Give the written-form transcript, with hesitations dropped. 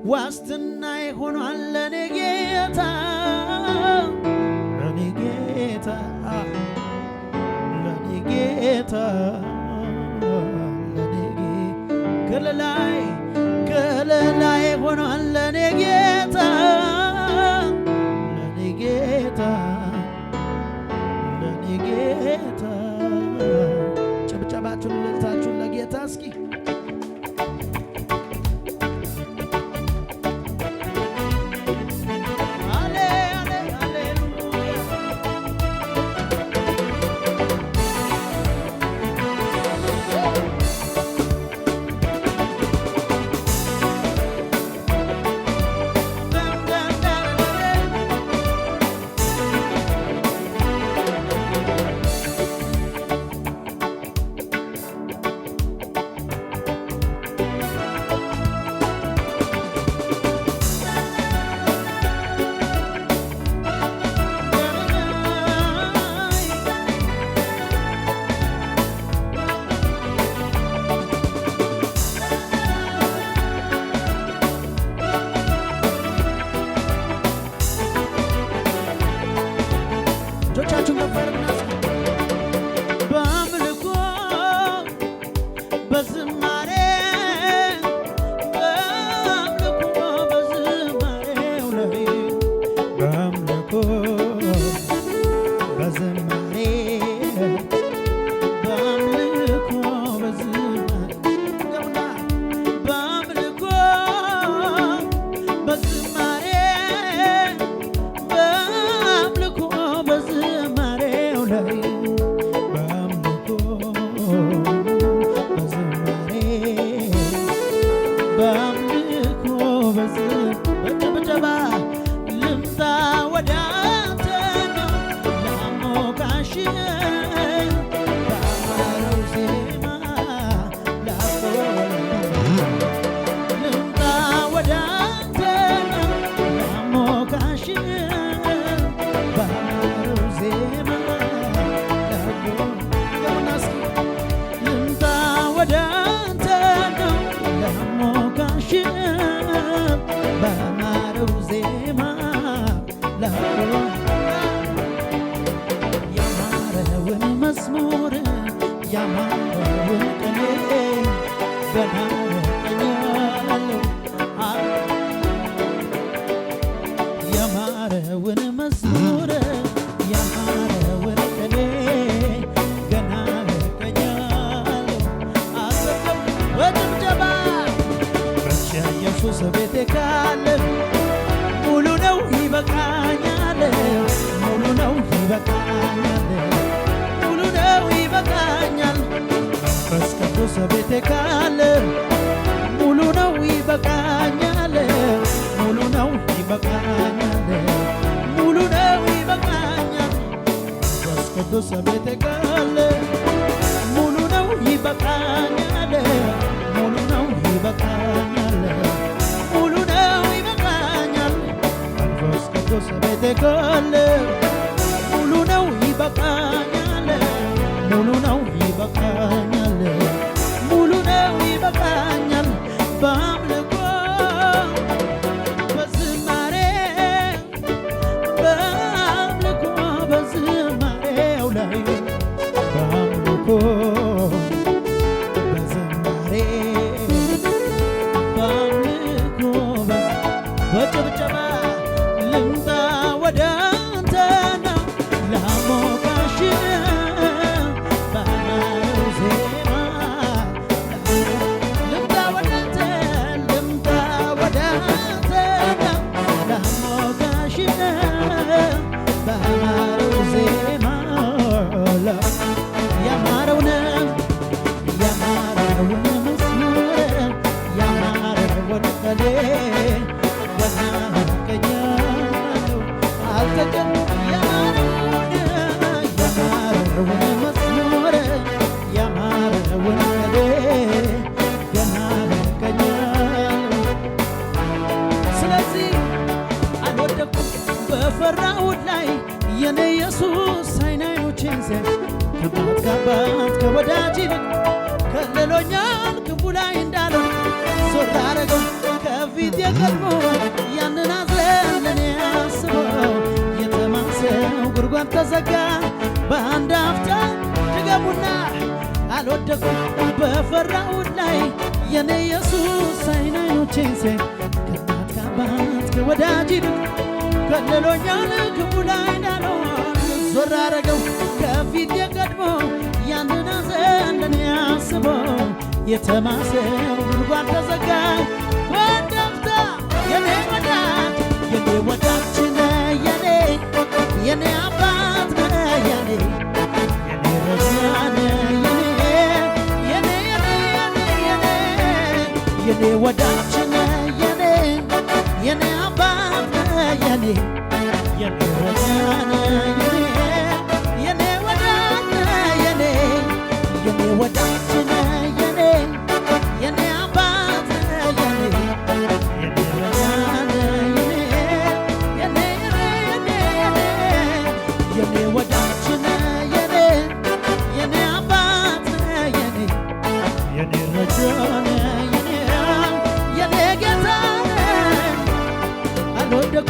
ዋስትና ይሆናል ለኔ ጌታ ለኔ ጌታ ለኔ ጌታ ለኔ ከለላይ ይሆናል ለኔ ጌታ ለኔ ጌታ ለኔ ጌታ ጨብጨባችሁን ልልታችሁን ለጌታ እስኪ ከወዳጅ ከለሎኛል ክፉ ላይ እንዳለው ዞር አረገው ከፊ ከፊት የቀድሞ ያንን ሐዘን ለኔ አስበው የተማሰው ጉድጓድ ተዘጋ በአንድ አፍታ ድገሙና አልወደኩም በፈራሁት ላይ የኔ ኢየሱስ አይን አይኖቼን ሲያይ ከእናት ከአባት ከወዳጅ ይልቅ ከልሎኛል ክፉ ላይ እንዳልሆን ዞር አረገው ከፊት የቀድሞ ያንን ሐዘን ለኔ አስበው የተማሰው ጉድጓድ ተዘጋ በአንድ አፍታ የኔ ወዳጅ ነህ የኔ አባት ነህ የኔ ረኛ ነህ የኔ ወዳጅ ነህ የኔ አባት ነህ የኔ ረኛ ነህ